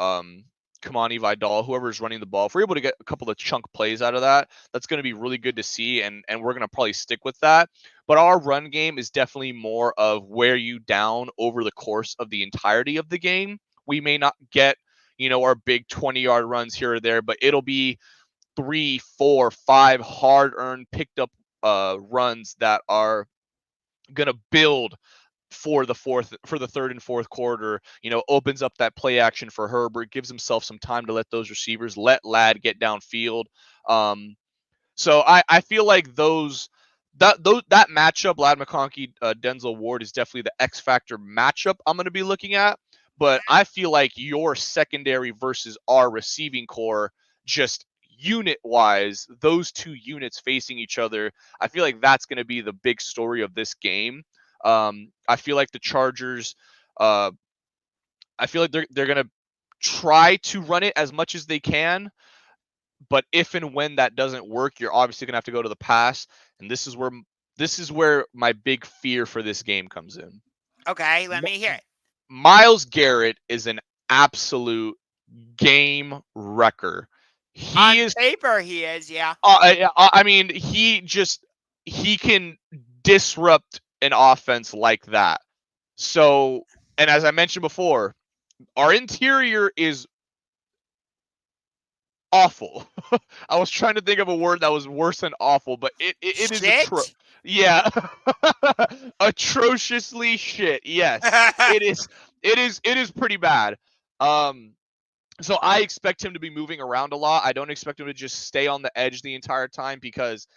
Kamani Vidal, whoever's running the ball, if we're able to get a couple of chunk plays out of that, that's going to be really good to see, and we're going to probably stick with that. But our run game is definitely more of wear you down over the course of the entirety of the game. We may not get, our big 20-yard runs here or there, but it'll be 3, 4, 5 hard-earned, picked-up runs that are going to build for the third and fourth quarter. Opens up that play action for Herbert, gives himself some time to let those receivers, let Lad get downfield. So I feel like that matchup, Lad McConkey, Denzel Ward, is definitely the X factor matchup I'm going to be looking at. But I feel like your secondary versus our receiving core, just unit wise, those two units facing each other, I feel like that's going to be the big story of this game. I feel like the Chargers, I feel like they're going to try to run it as much as they can. But if and when that doesn't work, you're obviously gonna have to go to the pass, and this is where my big fear for this game comes in. Okay, let me hear it. Myles Garrett is an absolute game wrecker. On He is. paper, he is, yeah. I mean, he can disrupt an offense like that. So, and as I mentioned before, our interior is awful. I was trying to think of a word that was worse than awful, but it is Shit? yeah. Atrociously shit. Yes. It is pretty bad. So I expect him to be moving around a lot. I don't expect him to just stay on the edge the entire time, because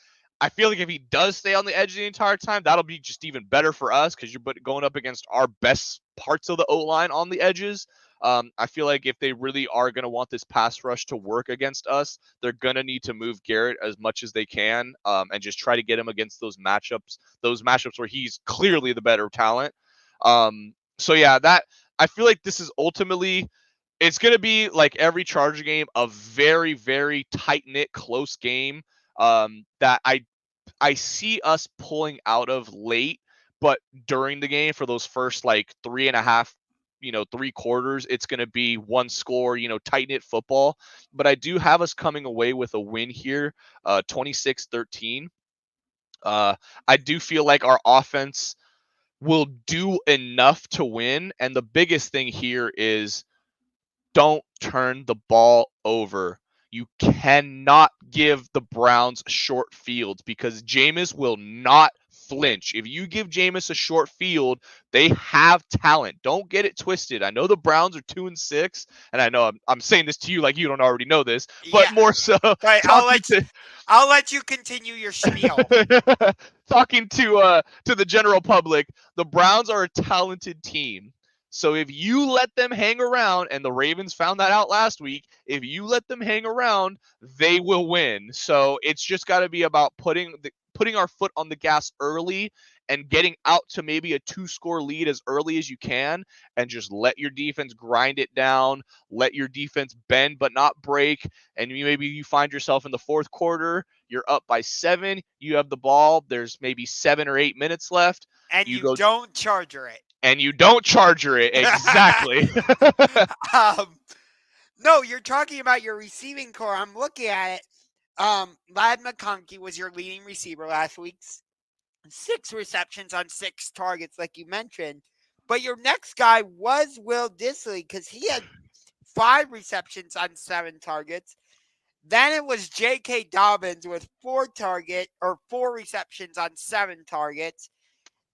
I feel like if he does stay on the edge the entire time, that'll be just even better for us, because you're going up against our best parts of the O-line on the edges. I feel like if they really are going to want this pass rush to work against us, they're going to need to move Garrett as much as they can, and just try to get him against those matchups where he's clearly the better talent. So yeah, that I feel like this is ultimately, it's going to be like every Charger game, a very, very tight-knit, close game that I see us pulling out of late, but during the game for those first like 3.5 three quarters, it's going to be one score, tight knit football. But I do have us coming away with a win here, 26-13. I do feel like our offense will do enough to win. And the biggest thing here is don't turn the ball over. You cannot give the Browns short fields because Jameis will not flinch. If you give Jameis a short field, they have talent. Don't get it twisted. I know the Browns are 2-6, and I know I'm saying this to you like you don't already know this, but Yeah, more so but talking to I'll let you continue your spiel. talking to the general public, the Browns are a talented team. So if you let them hang around, and the Ravens found that out last week, if you let them hang around, they will win. So it's just got to be about putting our foot on the gas early and getting out to maybe a 2-score lead as early as you can, and just let your defense grind it down, let your defense bend but not break, and maybe you find yourself in the fourth quarter, you're up by 7, you have the ball, there's maybe 7 or 8 minutes left, And you you go don't charger it. and you don't charger it. Exactly. um, no, you're talking about your receiving core. I'm looking at it. Lad McConkey was your leading receiver last week. 6 receptions on 6 targets, like you mentioned. But your next guy was Will Dissly because he had 5 receptions on 7 targets. Then it was J.K. Dobbins with 4 receptions on 7 targets.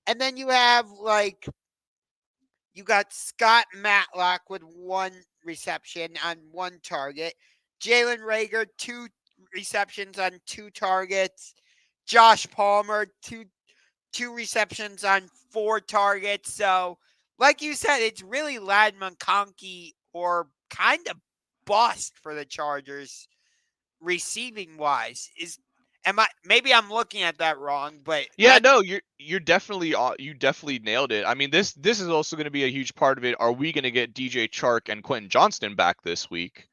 And then you have you got Scott Matlock with 1 reception on 1 target. Jalen Rager, 2 receptions on 2 targets. Josh Palmer, two receptions on 4 targets. So, like you said, it's really Lad McConkey or kind of bust for the Chargers receiving wise. Maybe I'm looking at that wrong, but Yeah, no, you're definitely you definitely nailed it. I mean, this is also going to be a huge part of it. Are we going to get DJ Chark and Quentin Johnston back this week?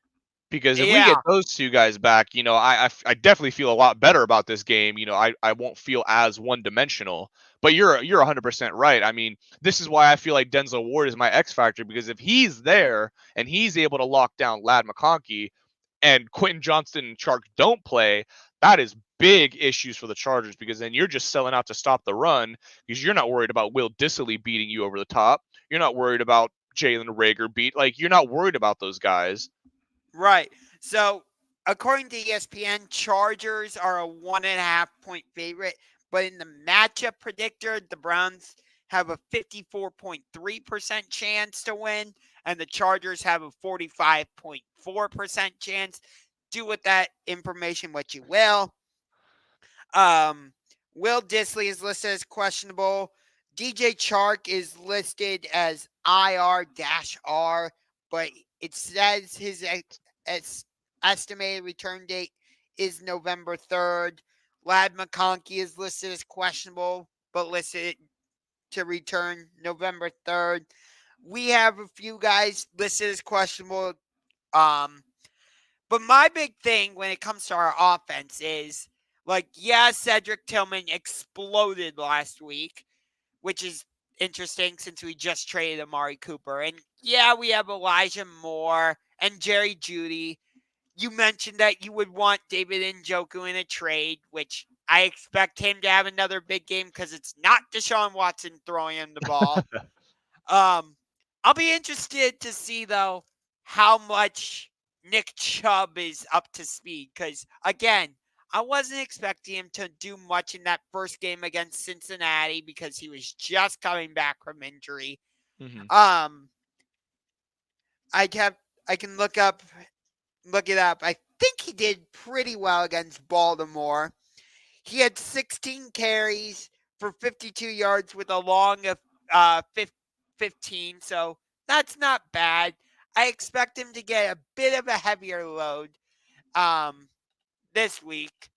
Because if we get yeah, those two guys back, I definitely feel a lot better about this game. I won't feel as one dimensional. But you're 100% right. I mean, this is why I feel like Denzel Ward is my X factor, because if he's there and he's able to lock down Lad McConkey and Quentin Johnston and Chark don't play, that is big issues for the Chargers, because then you're just selling out to stop the run because you're not worried about Will Dissly beating you over the top. You're not worried about Jalen Rager you're not worried about those guys. right. So, according to ESPN, Chargers are a 1.5 point favorite, but in the matchup predictor, the Browns have a 54.3% chance to win, and the Chargers have a 45.4% chance. Do with that information what you will. Um, Will Dissly is listed as questionable. DJ Chark is listed as IR-R, but it says his estimated return date is November 3rd. Lad McConkey is listed as questionable, but listed to return November 3rd. We have a few guys listed as questionable. But my big thing when it comes to our offense is, Cedric Tillman exploded last week, which is interesting since we just traded Amari Cooper. And yeah, we have Elijah Moore and Jerry Jeudy. You mentioned that you would want David Njoku in a trade, which I expect him to have another big game because it's not Deshaun Watson throwing him the ball. I'll be interested to see, though, how much Nick Chubb is up to speed. Because, again, I wasn't expecting him to do much in that first game against Cincinnati because he was just coming back from injury. Mm-hmm. Um, I can look it up. I think he did pretty well against Baltimore. He had 16 carries for 52 yards with a long of 15, so that's not bad. I expect him to get a bit of a heavier load this week.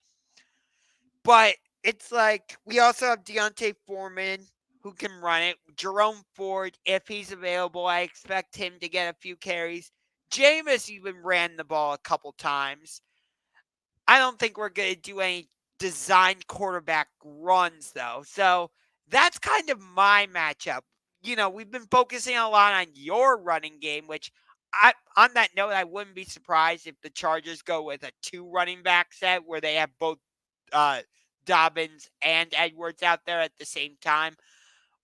But it's like we also have Deontay Foreman who can run it. Jerome Ford, if he's available, I expect him to get a few carries. Jameis even ran the ball a couple times. I don't think we're going to do any designed quarterback runs, though. So that's kind of my matchup. we've been focusing a lot on your running game, which on that note, I wouldn't be surprised if the Chargers go with a 2 running back set where they have both Dobbins and Edwards out there at the same time,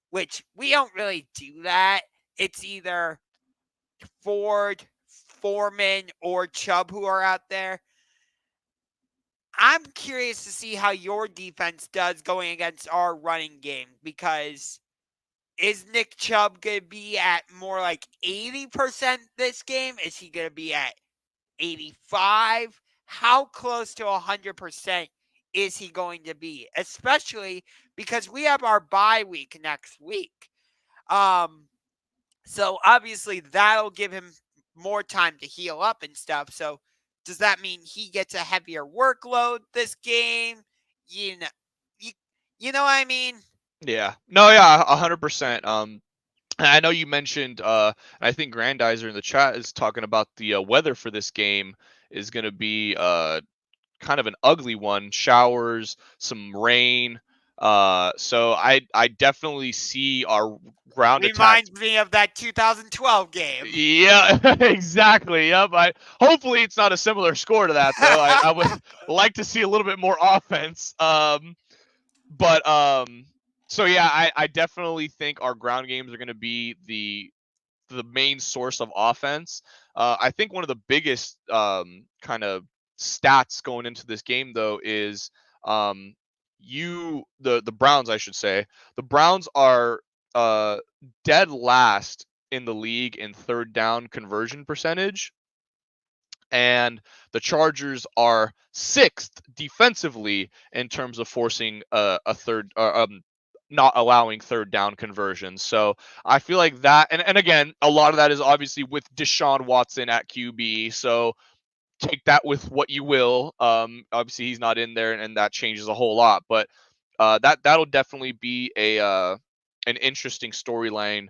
which we don't really do that. It's either Ford, Foreman, or Chubb who are out there. I'm curious to see how your defense does going against our running game, because is Nick Chubb going to be at more like 80% this game? Is he going to be at 85? How close to 100% is he going to be? Especially because we have our bye week next week. So obviously that'll give him more time to heal up and stuff. So does that mean he gets a heavier workload this game? You know, you know what I mean? Yeah. No, yeah, 100%. I know you mentioned, I think Grandizer in the chat is talking about the weather for this game is going to be kind of an ugly one. Showers, some rain. So I definitely see our ground attack. Reminds me of that 2012 game. Yeah, exactly. Yep. Hopefully it's not a similar score to that though. I would like to see a little bit more offense. But so yeah, I definitely think our ground games are going to be the main source of offense. I think one of the biggest kind of stats going into this game though is the Browns, I should say. The Browns are dead last in the league in third down conversion percentage, and the Chargers are sixth defensively in terms of forcing a third, not allowing third down conversions. So I feel like that, and again, a lot of that is obviously with Deshaun Watson at QB. So take that with what you will. Obviously he's not in there, and that changes a whole lot. But that'll definitely be an interesting storyline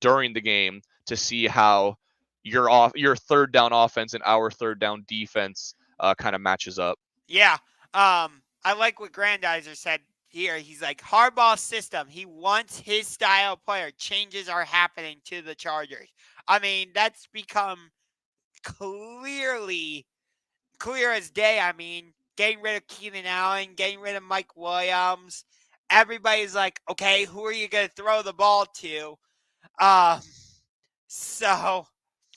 during the game to see how your third down offense and our third down defense kind of matches up. Yeah. I like what Grandizer said here. He's like, Harbaugh's system. He wants his style player. Changes are happening to the Chargers. I mean, that's become clear as day. I mean, getting rid of Keenan Allen, getting rid of Mike Williams. Everybody's like, okay, who are you going to throw the ball to? So.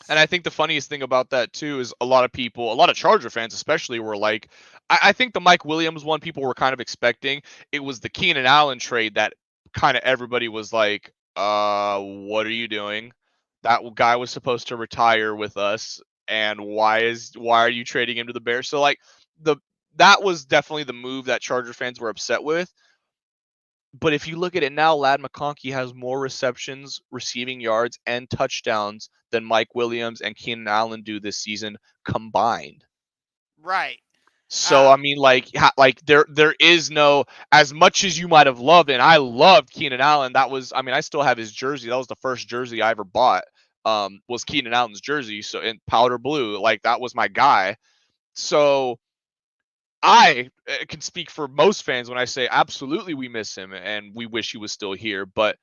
And I think the funniest thing about that too is a lot of Charger fans especially were like, I think the Mike Williams one people were kind of expecting. It was the Keenan Allen trade that kind of everybody was like, what are you doing? That guy was supposed to retire with us, and why are you trading him to the Bears? So like that was definitely the move that Charger fans were upset with. But if you look at it now, Ladd McConkey has more receptions, receiving yards, and touchdowns than Mike Williams and Keenan Allen do this season combined. Right. So I mean, like there is no, as much as you might have loved, and I loved Keenan Allen. That was, I mean, I still have his jersey. That was the first jersey I ever bought. Was Keenan Allen's jersey, so in powder blue, like that was my guy. So I can speak for most fans when I say absolutely we miss him and we wish he was still here, but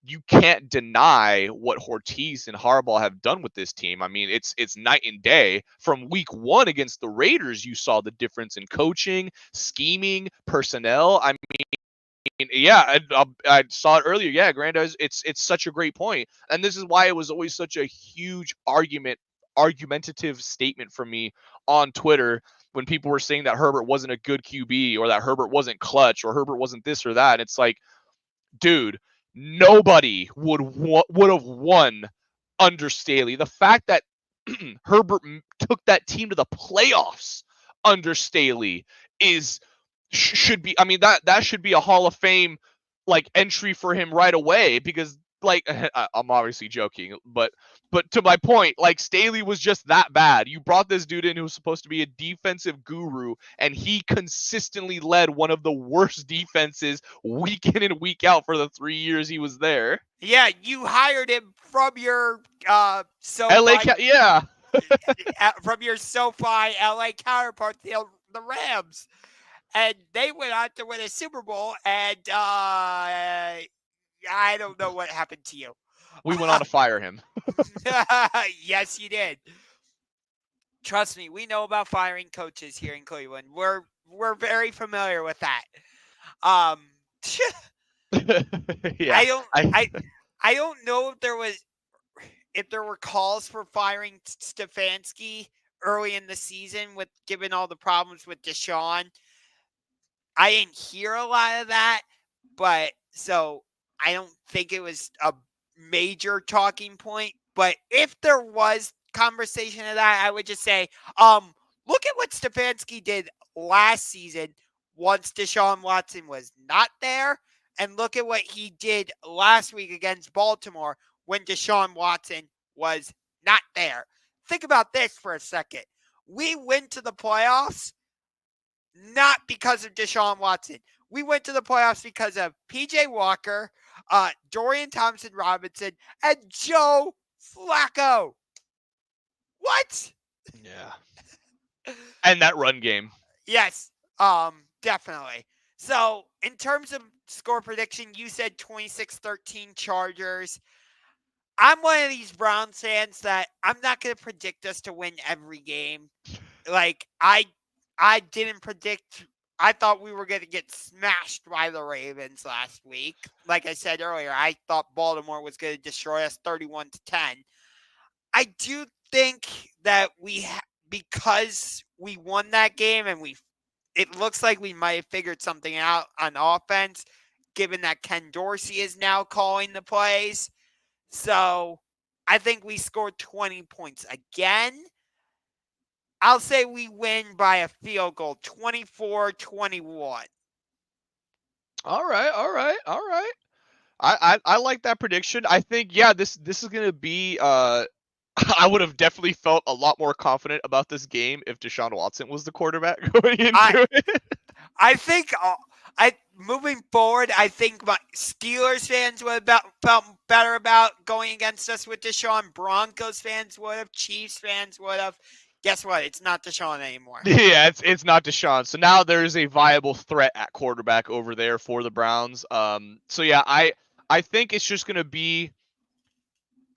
you can't deny what Ortiz and Harbaugh have done with this team. I mean, it's night and day. From week 1 against the Raiders, you saw the difference in coaching, scheming, personnel. I mean, yeah, I saw it earlier. Yeah, Grandize, it's such a great point, and this is why it was always such a huge argumentative statement for me on Twitter when people were saying that Herbert wasn't a good QB or that Herbert wasn't clutch or Herbert wasn't this or that. It's like, dude, nobody would have won under Staley. The fact that Herbert took that team to the playoffs under Staley should be, I mean, that should be a Hall of Fame like entry for him right away, because like I'm obviously joking, but to my point, like Staley was just that bad. You brought this dude in who was supposed to be a defensive guru, and he consistently led one of the worst defenses week in and week out for the 3 years he was there. Yeah, you hired him from your yeah. from your SoFi LA counterpart, the Rams. And they went on to win a Super Bowl, and I don't know what happened to you. We went on to fire him. Yes, you did. Trust me, we know about firing coaches here in Cleveland. We're very familiar with that. Um, Yeah. I don't I I don't know if there were calls for firing Stefanski early in the season with given all the problems with Deshaun. I didn't hear a lot of that, but so I don't think it was a major talking point. But if there was conversation of that, I would just say, look at what Stefanski did last season once Deshaun Watson was not there, and look at what he did last week against Baltimore when Deshaun Watson was not there. Think about this for a second. We went to the playoffs not because of Deshaun Watson. We went to the playoffs because of PJ Walker, Dorian Thompson Robinson, and Joe Flacco. What? Yeah. And that run game. Yes, definitely. So, in terms of score prediction, you said 26-13 Chargers. I'm one of these Browns fans that I'm not going to predict us to win every game. Like I didn't predict. I thought we were going to get smashed by the Ravens last week. Like I said earlier, I thought Baltimore was going to destroy us 31-10. I do think that because we won that game and it looks like we might have figured something out on offense, given that Ken Dorsey is now calling the plays. So I think we scored 20 points again. I'll say we win by a field goal, 24-21. All right, all right, all right. I like that prediction. I think this is gonna be I would have definitely felt a lot more confident about this game if Deshaun Watson was the quarterback going into it. I think moving forward, I think my Steelers fans would have felt better about going against us with Deshaun. Broncos fans would have. Chiefs fans would have. Guess what? It's not Deshaun anymore. Yeah, it's not Deshaun. So now there's a viable threat at quarterback over there for the Browns. So yeah, I think it's just gonna be.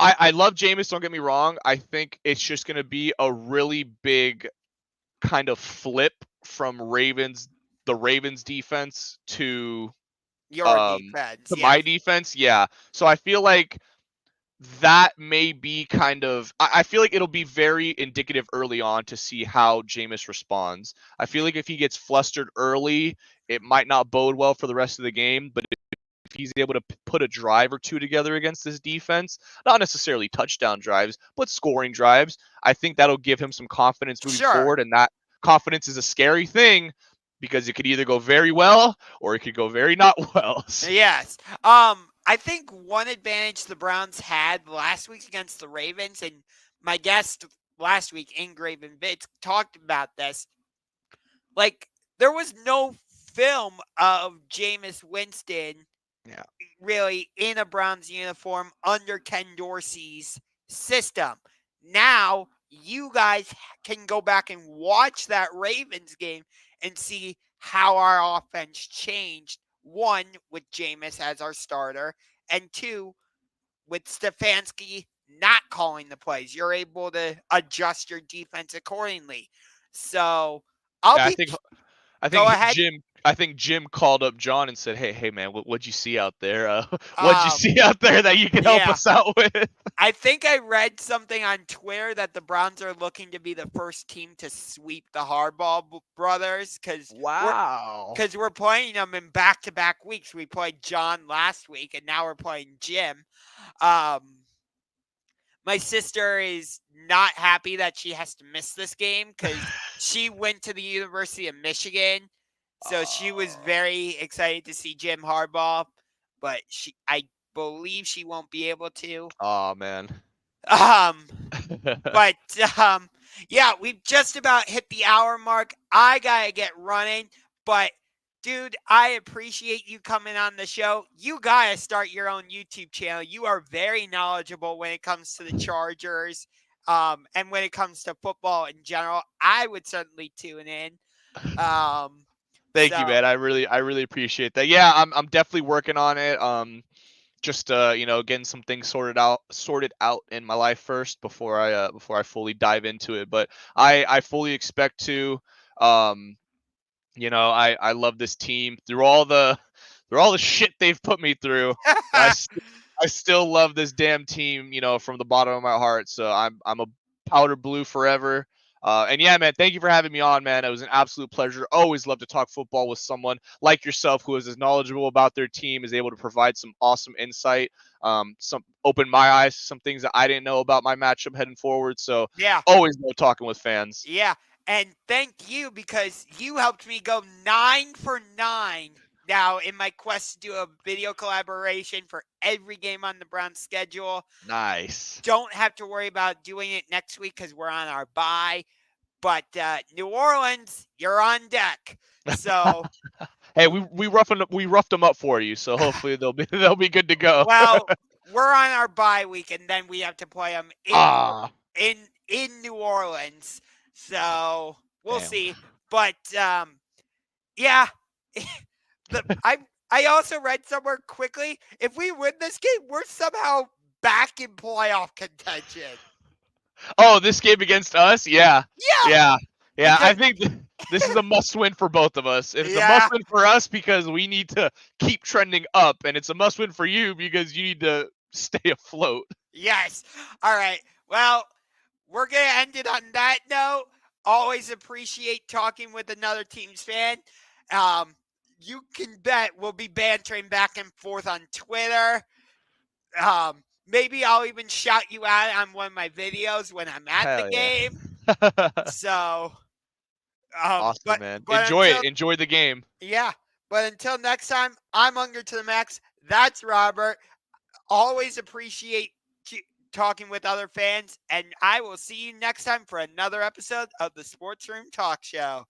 I love Jameis. Don't get me wrong. I think it's just gonna be a really big kind of flip from the Ravens defense Your defense, to yeah. my defense. Yeah. So I feel like that may be kind of I feel like it'll be very indicative early on to see how Jameis responds. I feel like if he gets flustered early, it might not bode well for the rest of the game, but if he's able to put a drive or two together against this defense, not necessarily touchdown drives, but scoring drives, I think that'll give him some confidence moving Sure. forward. And that confidence is a scary thing because it could either go very well or it could go very not well. Yes. I think one advantage the Browns had last week against the Ravens, and my guest last week, Ingraven Bits, talked about this. Like, there was no film of Jameis Winston Yeah. really in a Browns uniform under Ken Dorsey's system. Now, you guys can go back and watch that Ravens game and see how our offense changed. One, with Jameis as our starter, and two, with Stefanski not calling the plays. You're able to adjust your defense accordingly. So I'll Yeah, be. I Go think ahead. Jim called up John and said, "Hey man, what'd you see out there? What'd you Um, see out there that you can help yeah. us out with?" I think I read something on Twitter that the Browns are looking to be the first team to sweep the Harbaugh brothers because Wow. we're playing them in back-to-back weeks. We played John last week, and now we're playing Jim. My sister is not happy that she has to miss this game because she went to the University of Michigan, so she was very excited to see Jim Harbaugh, but I believe she won't be able to. Oh man. But yeah, we've just about hit the hour mark. I gotta get running, but dude, I appreciate you coming on the show. You gotta start your own YouTube channel. You are very knowledgeable when it comes to the Chargers, and when it comes to football in general. I would certainly tune in. Thank you, So man. I really appreciate that. Yeah, I'm definitely working on it. just getting some things sorted out in my life first before I fully dive into it. But I fully expect to. Um, I love this team through all the shit they've put me through. I still love this damn team, from the bottom of my heart. So I'm a powder blue forever. And yeah, man, thank you for having me on, man. It was an absolute pleasure. Always love to talk football with someone like yourself who is as knowledgeable about their team, is able to provide some awesome insight, some open my eyes to some things that I didn't know about my matchup heading forward. So Yeah. always love talking with fans. Yeah. And thank you because you helped me go 9 for 9 now in my quest to do a video collaboration for every game on the Browns schedule. Nice. Don't have to worry about doing it next week because we're on our bye. But New Orleans, you're on deck. So, Hey, we roughed them up for you, so hopefully they'll be they'll be good to go. well, we're on our bye week, and then we have to play them Ah, in New Orleans. So we'll damn. see. But yeah, I also read somewhere quickly, if we win this game, we're somehow back in playoff contention. Oh, this game against us? Yeah. Yeah, Yeah. Yeah, because I think this is a must-win for both of us. It's a yeah, must-win for us because we need to keep trending up, and it's a must-win for you because you need to stay afloat. yes. All right. Well, we're gonna end it on that note. Always appreciate talking with another team's fan. You can bet we'll be bantering back and forth on Twitter. Maybe I'll even shout you out on one of my videos when I'm at the Hell game. yeah. So, Awesome, but man. but Enjoy until it. Enjoy the game. yeah, but until next time, I'm Unger to the Max. That's Robert. Always appreciate talking with other fans, and I will see you next time for another episode of the Sports Room Talk Show.